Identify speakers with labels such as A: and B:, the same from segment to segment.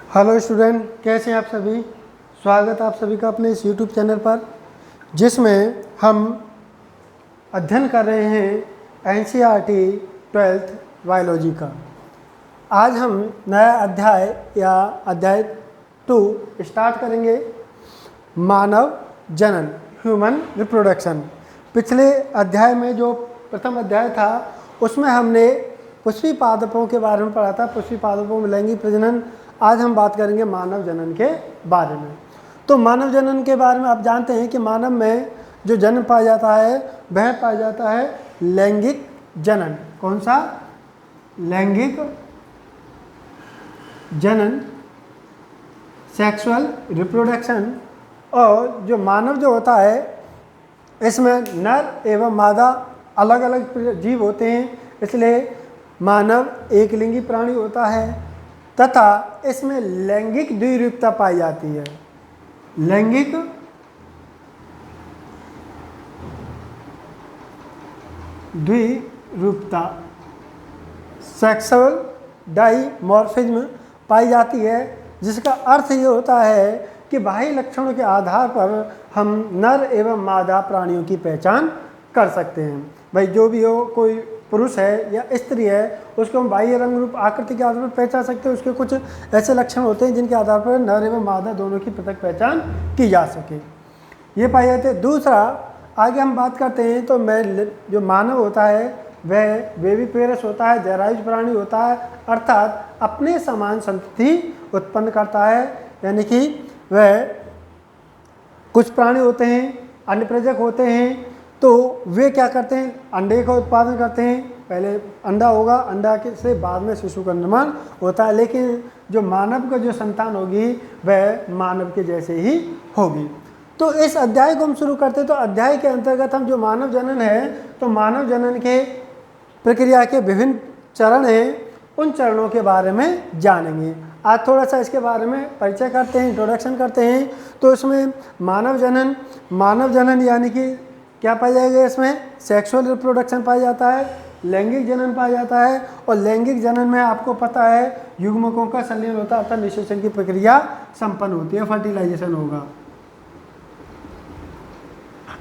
A: Hello student, कैसे हैं आप सभी। स्वागत है आप सभी का अपने इस यूट्यूब चैनल पर, जिसमें हम अध्ययन कर रहे हैं एनसीईआरटी 12th बायोलॉजी का। आज हम नया अध्याय या अध्याय 2 स्टार्ट करेंगे, मानव जनन, ह्यूमन रिप्रोडक्शन। पिछले अध्याय में जो प्रथम अध्याय था उसमें हमने पुष्पी पादपों के बारे में पढ़ा था, पुष्पी पादपों में लैंगिक प्रजनन। आज हम बात करेंगे मानव जनन के बारे में। तो मानव जनन के बारे में आप जानते हैं कि मानव में जो जन्म पाया जाता है वह पाया जाता है लैंगिक जनन। कौन सा? लैंगिक जनन, सेक्सुअल रिप्रोडक्शन। और जो मानव जो होता है इसमें नर एवं मादा अलग अलग जीव होते हैं, इसलिए मानव एक लिंगी प्राणी होता है तथा इसमें लैंगिक द्विरूपता पाई जाती है। लैंगिक द्विरूपता, सेक्सुअल डाइमॉर्फिज्म पाई जाती है, जिसका अर्थ ये होता है कि बाह्य लक्षणों के आधार पर हम नर एवं मादा प्राणियों की पहचान कर सकते हैं। भाई जो भी हो, कोई पुरुष है या स्त्री है, उसको हम बाह्य रंग रूप आकृति के आधार पर पहचान सकते हैं। उसके कुछ ऐसे लक्षण होते हैं जिनके आधार पर नर एवं मादा दोनों की पृथक पहचान की जा सके, ये पाए जाते हैं। दूसरा, आगे हम बात करते हैं तो जो मानव होता है वह वेविपेरस होता है, जरायुज प्राणी होता है, अर्थात अपने समान संतति उत्पन्न करता है। यानी कि वह कुछ प्राणी होते हैं अन्नप्रजक होते हैं, तो वे क्या करते हैं? अंडे का उत्पादन करते हैं। पहले अंडा होगा, अंडा के से बाद में शिशु का निर्माण होता है, लेकिन जो मानव का जो संतान होगी वह मानव के जैसे ही होगी। तो इस अध्याय को हम शुरू करते हैं। तो अध्याय के अंतर्गत हम जो मानव जनन है, तो मानव जनन के प्रक्रिया के विभिन्न चरण हैं, उन चरणों के बारे में जानेंगे। आज थोड़ा सा इसके बारे में परिचय करते हैं, इंट्रोडक्शन करते हैं। तो इसमें मानव जनन यानी कि क्या पाया जाएगा? इसमें सेक्सुअल रिप्रोडक्शन पाया जाता है, लैंगिक जनन पाया जाता है। और लैंगिक जनन में आपको पता है युग्मकों का संलयन होता है, अर्थात निषेचन की प्रक्रिया संपन्न होती है, फर्टिलाइजेशन होगा।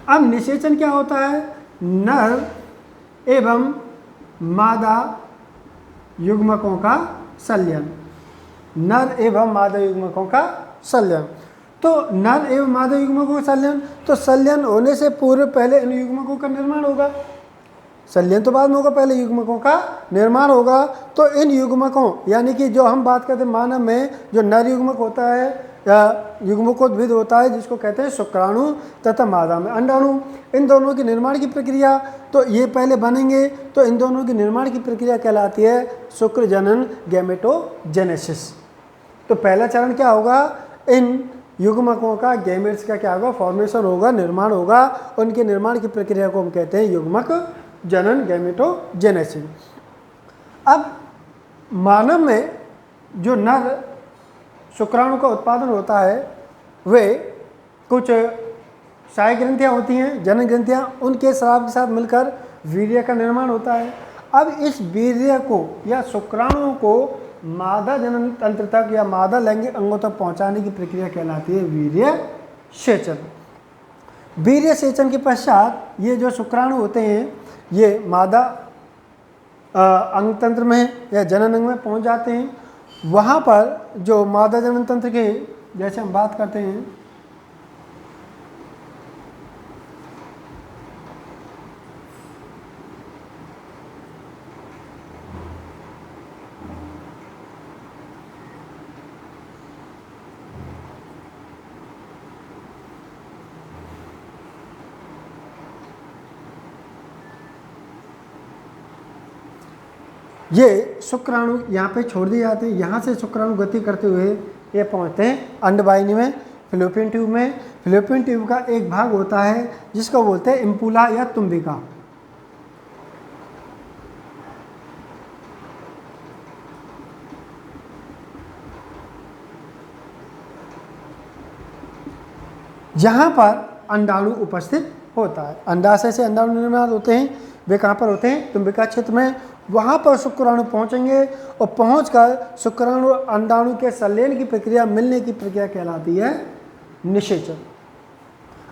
A: अब निषेचन क्या होता है? नर एवं मादा युग्मकों का संलयन, नर एवं मादा युग्मकों का संलयन। तो नर एवं मादा युग्मकों का संलयन, तो संलयन होने से पूर्व पहले इन युग्मकों का निर्माण होगा। संलयन तो बाद में होगा, पहले युग्मकों का निर्माण होगा। तो इन युग्मकों यानी कि जो हम बात करते हैं मानव में जो नर युग्मक होता है या युग्मकोद्भिद होता है, जिसको कहते हैं शुक्राणु, तथा मादा में अंडाणु, इन दोनों की निर्माण की प्रक्रिया, तो ये पहले बनेंगे। तो इन दोनों की निर्माण की प्रक्रिया कहलाती है शुक्र जनन, गैमेटोजेनेसिस। तो पहला चरण क्या होगा? इन युग्मकों का, गैमेट्स का क्या होगा? फॉर्मेशन होगा, निर्माण होगा। उनके निर्माण की प्रक्रिया को हम कहते हैं युग्मक जनन, गैमेटोजेनेसिस। अब मानव में जो नर शुक्राणु का उत्पादन होता है, वे कुछ क्षय ग्रंथियाँ होती हैं, जनन ग्रंथियाँ, उनके स्राव के साथ मिलकर वीर्य का निर्माण होता है। अब इस वीर्य को या शुक्राणुओं को मादा जनन तंत्र तक या मादा लैंगिक अंगों तक पहुंचाने की प्रक्रिया कहलाती है वीर्य सेचन। वीर्य सेचन के पश्चात ये जो शुक्राणु होते हैं ये मादा अंग तंत्र में या जनन अंग में पहुंच जाते हैं। वहाँ पर जो मादा जनन तंत्र के, जैसे हम बात करते हैं, ये शुक्राणु यहाँ पे छोड़ दिए जाते हैं। यहाँ से शुक्राणु गति करते हुए ये पहुँचते हैं अंडवाहिनी में, फिलोपियन ट्यूब में। फिलोपियन ट्यूब का एक भाग होता है जिसको बोलते हैं इम्पुला या तुम्बिका। जहाँ पर अंडाणु उपस्थित होता है। अंडाशय से अंडाणु निर्माण होते हैं, वे कहाँ पर होते हैं? तुम्बिका क्षेत्र में। वहाँ पर शुक्राणु पहुँचेंगे और पहुँचकर शुक्राणु और अंडाणु के संलयन की प्रक्रिया, मिलने की प्रक्रिया कहलाती है निषेचन।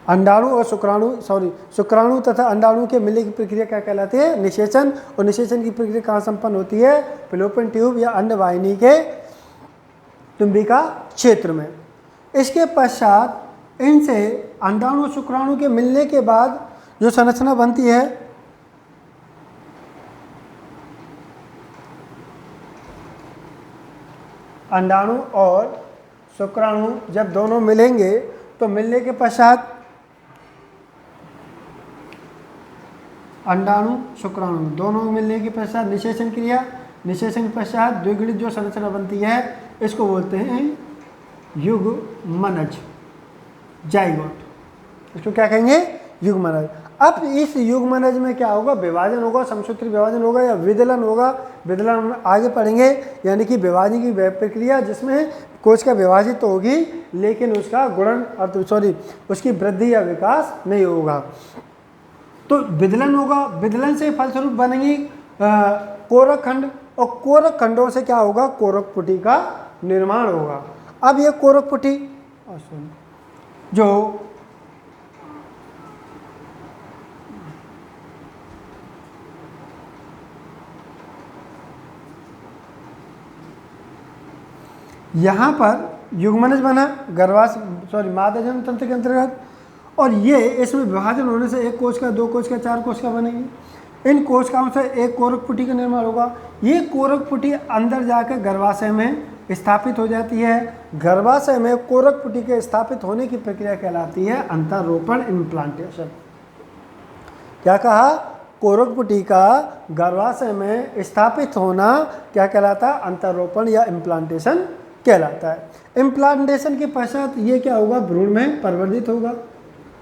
A: अंडाणु और शुक्राणु तथा अंडाणु के मिलने की प्रक्रिया क्या कहलाती है? निषेचन। और निषेचन की प्रक्रिया कहाँ संपन्न होती है? फैलोपियन ट्यूब या अंडवाहिनी के तुम्बिका क्षेत्र में। इसके पश्चात इनसे अंडाणु और शुक्राणु के मिलने के बाद जो संरचना बनती है, अंडाणु और शुक्राणु जब दोनों मिलेंगे तो मिलने के पश्चात अंडाणु शुक्राणु दोनों मिलने के पश्चात निषेचन क्रिया, निषेचन के पश्चात द्विगुणित जो संरचना बनती है इसको बोलते हैं युग्मनज, जाइगोट। इसको क्या कहेंगे? युग्मनज। अब इस युग्मनज में क्या होगा? विभाजन होगा, समसूत्री विभाजन होगा या विदलन होगा। विदलन हम आगे पढ़ेंगे, यानी कि विभाजन की प्रक्रिया जिसमें कोशिका विभाजित तो होगी लेकिन उसका गुणन उसकी वृद्धि या विकास नहीं होगा। तो विदलन होगा, विदलन से फलस्वरूप बनेंगी कोरक खंड, और कोरक खंडों से क्या होगा? कोरक पुटी का निर्माण होगा। अब ये कोरक पुटी जो यहाँ पर युग्मनज बना मादा जन्म तंत्र के अंतर्गत, और ये इसमें विभाजन होने से एक कोशिका, दो कोशिका, चार कोशिका बनेगी। इन कोशिकाओं से एक कोरक पुटी का निर्माण होगा। ये कोरक पुटी अंदर जाकर गर्भाशय में स्थापित हो जाती है। गर्भाशय में कोरक पुटी के स्थापित होने की प्रक्रिया कहलाती है अंतरोपण, इम्प्लांटेशन। क्या कहा? कोरक पुटी का गर्भाशय में स्थापित होना क्या कहलाता है? अंतरोपण या इम्प्लांटेशन कहलाता है। इम्प्लांटेशन के पश्चात ये क्या होगा? भ्रूण में परिवर्तित होगा।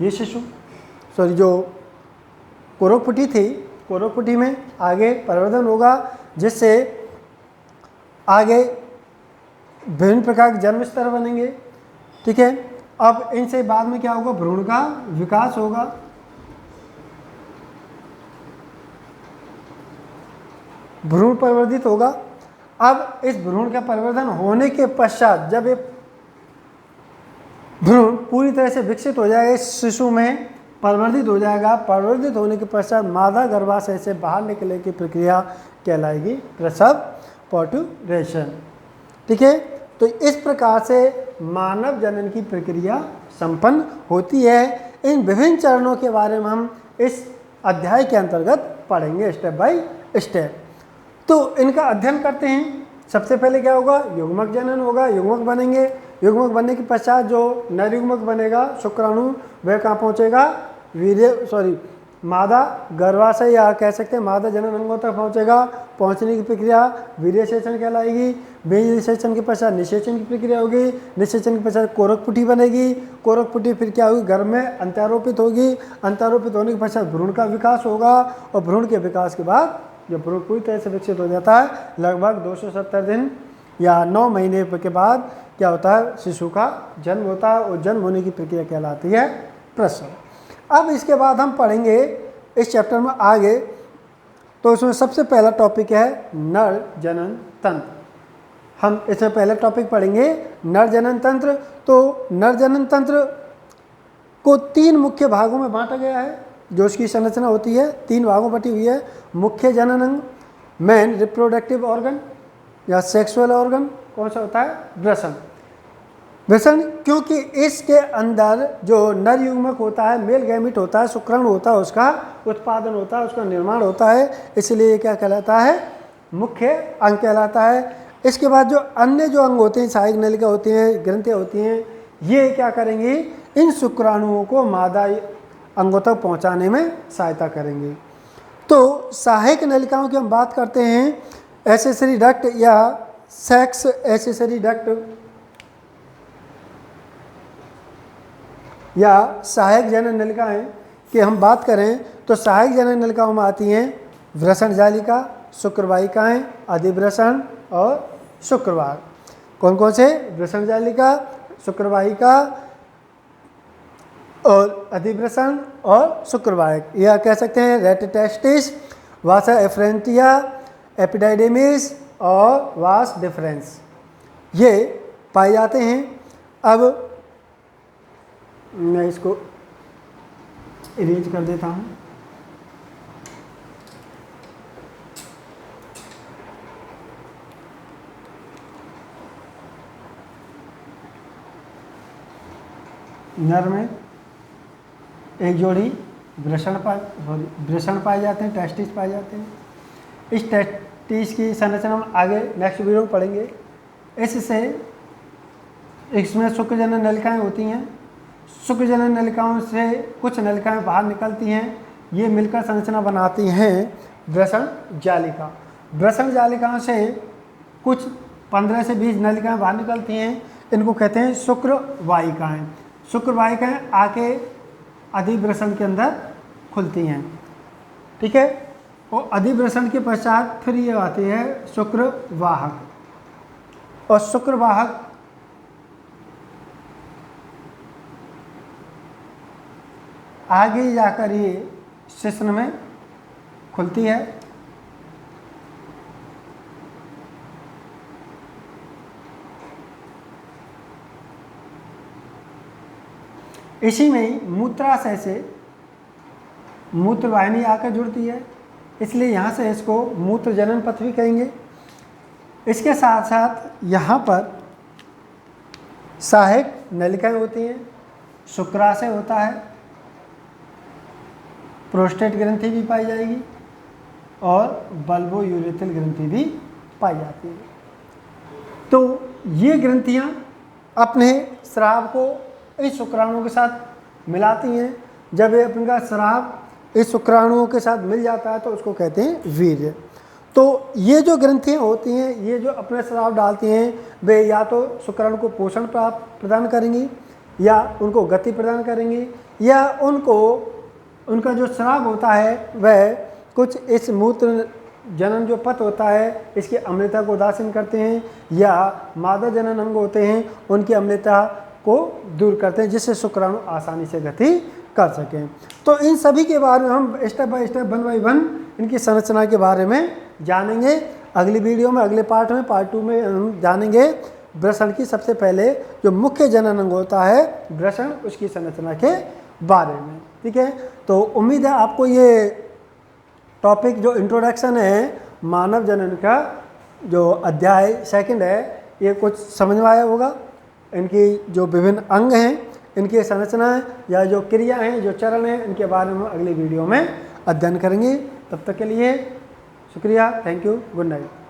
A: ये शिशु जो कोरक पुटी थी, कोरक पुटी में आगे परिवर्तन होगा जिससे आगे विभिन्न प्रकार के जन्म स्तर बनेंगे। ठीक है। अब इनसे बाद में क्या होगा? भ्रूण का विकास होगा। भ्रूण परिवर्तित होगा। अब इस भ्रूण का परिवर्तन होने के पश्चात जब ये भ्रूण पूरी तरह से विकसित हो जाएगा, इस शिशु में परिवर्तित हो जाएगा। परिवर्तित होने के पश्चात मादा गर्भाशय से बाहर निकलने की प्रक्रिया कहलाएगी प्रसव, पार्टुरेशन। ठीक है। तो इस प्रकार से मानव जनन की प्रक्रिया संपन्न होती है। इन विभिन्न चरणों के बारे में हम इस अध्याय के अंतर्गत पढ़ेंगे स्टेप बाय स्टेप। तो इनका अध्ययन करते हैं। सबसे पहले क्या होगा? युग्मक जनन होगा, युग्मक बनेंगे। युग्मक बनने के पश्चात जो नर युग्मक बनेगा, शुक्राणु, वह कहाँ पहुँचेगा? मादा गर्भाशय या कह सकते हैं मादा जनन अंगों तक पहुँचेगा। पहुँचने की प्रक्रिया वीर्य सेचन कहलाएगी। वीर्य सेचन के पश्चात निषेचन की प्रक्रिया होगी। निषेचन के पश्चात कोरक पुटी बनेगी। कोरक पुटी फिर क्या होगी? गर्भ में अंत्यारोपित होगी। अंत्यारोपित होने के पश्चात भ्रूण का विकास होगा, और भ्रूण के विकास के बाद जब भ्रूण पूरी तरह से विकसित हो जाता है, लगभग 270 दिन या 9 महीने के बाद क्या होता है? शिशु का जन्म होता है, और जन्म होने की प्रक्रिया कहलाती है प्रसव। अब इसके बाद हम पढ़ेंगे इस चैप्टर में आगे, तो इसमें सबसे पहला टॉपिक है नर जनन तंत्र। हम इसमें पहला टॉपिक पढ़ेंगे नर जनन तंत्र। तो नर जनन तंत्र को 3 मुख्य भागों में बांटा गया है। जो उसकी संरचना होती है 3 भागों में बटी हुई है। मुख्य जनन अंग, मेन रिप्रोडक्टिव ऑर्गन या सेक्सुअल ऑर्गन कौन सा होता है? वृषण। वृषण क्योंकि इसके अंदर जो नर युग्मक होता है, मेल गैमिट होता है, शुक्राणु होता है, उसका उत्पादन होता है, उसका निर्माण होता है, इसलिए ये क्या कहलाता है? मुख्य अंग कहलाता है। इसके बाद जो अन्य जो अंग होते हैं, सहायक नलिका होती हैं, ग्रंथियाँ होती हैं, ये क्या करेंगी? इन शुक्राणुओं को मादा अंगों तक पहुँचाने में सहायता करेंगे। तो सहायक नलिकाओं की हम बात करते हैं, एसेसरी डक्ट या सेक्स एसेसरी डक्ट या सहायक जनन नलिकाएं की हम बात करें तो सहायक जनन नलिकाओं में आती हैं वृषण जालिका, शुक्रवाहिकाएं, अधिवृषण और शुक्रवार। कौन कौन से? वृषण जालिका, शुक्रवाहिका और अधिवृषण और शुक्रवाहिक, या कह सकते हैं रेटिटेस्टिस, वासा एफ्रेंटिया, एपिडाइडेमिस और वास डिफरेंस ये पाए जाते हैं। अब मैं इसको इरेज कर देता हूँ। नर में एक जोड़ी वृषण पाए जाते हैं, टेस्टिस पाए जाते हैं। इस टेस्टिस की संरचना हम आगे नेक्स्ट वीडियो में पढ़ेंगे। इससे इसमें शुक्रजनन नलिकाएं होती हैं। शुक्रजनन नलिकाओं से कुछ नलिकाएं बाहर निकलती हैं, ये मिलकर संरचना बनाती हैं वृषण जालिका। वृषण जालिकाओं से कुछ 15 से 20 नलिकाएं बाहर निकलती हैं, इनको कहते हैं शुक्रवाहिकाएं। शुक्रवाहिकाएं आके अधिवृषण के अंदर खुलती हैं, ठीक है। और अधिवृषण के पश्चात फिर ये आती है शुक्रवाहक, और शुक्रवाहक आगे जाकर ये शिश्न में खुलती है। इसी में ही मूत्राशय से मूत्रवाहिनी आकर जुड़ती है, इसलिए यहाँ से इसको मूत्र जनन पथ भी कहेंगे। इसके साथ साथ यहाँ पर सहायक नलिकाएं होती हैं, शुक्राशय होता है, प्रोस्टेट ग्रंथि भी पाई जाएगी और बल्बो यूरेथ्रल ग्रंथि भी पाई जाती है। तो ये ग्रंथियाँ अपने स्राव को इस शुक्राणुओं के साथ मिलाती हैं। जब ये अपने का स्राव इस शुक्राणुओं के साथ मिल जाता है तो उसको कहते हैं वीर्य। तो ये जो ग्रंथियाँ होती हैं, ये जो अपने स्राव डालती हैं, वे या तो शुक्राणु को पोषण प्रदान करेंगी, या उनको गति प्रदान करेंगी, या उनका जो स्राव होता है वह कुछ इस मूत्र जनन जो पथ होता है इसकी अम्लता को उदासीन करते हैं, या मादा जनन अंग होते हैं उनकी अम्लता को दूर करते हैं, जिससे शुक्राणु आसानी से गति कर सकें। तो इन सभी के बारे में हम step by step, one by one इनकी संरचना के बारे में जानेंगे। अगली वीडियो में, अगले पार्ट में, पार्ट 2 में हम जानेंगे वृषण की सबसे पहले जो मुख्य जनन अंग होता है वृषण, उसकी संरचना के बारे में, ठीक है। तो उम्मीद है आपको ये टॉपिक जो इंट्रोडक्शन है मानव जनन का जो अध्याय 2 है, ये कुछ समझ में आया होगा। इनकी जो विभिन्न अंग हैं, इनकी संरचना है या जो क्रिया हैं, जो चरण हैं, इनके बारे में अगली वीडियो में अध्ययन करेंगे। तब तक के लिए शुक्रिया, थैंक यू, गुड नाइट।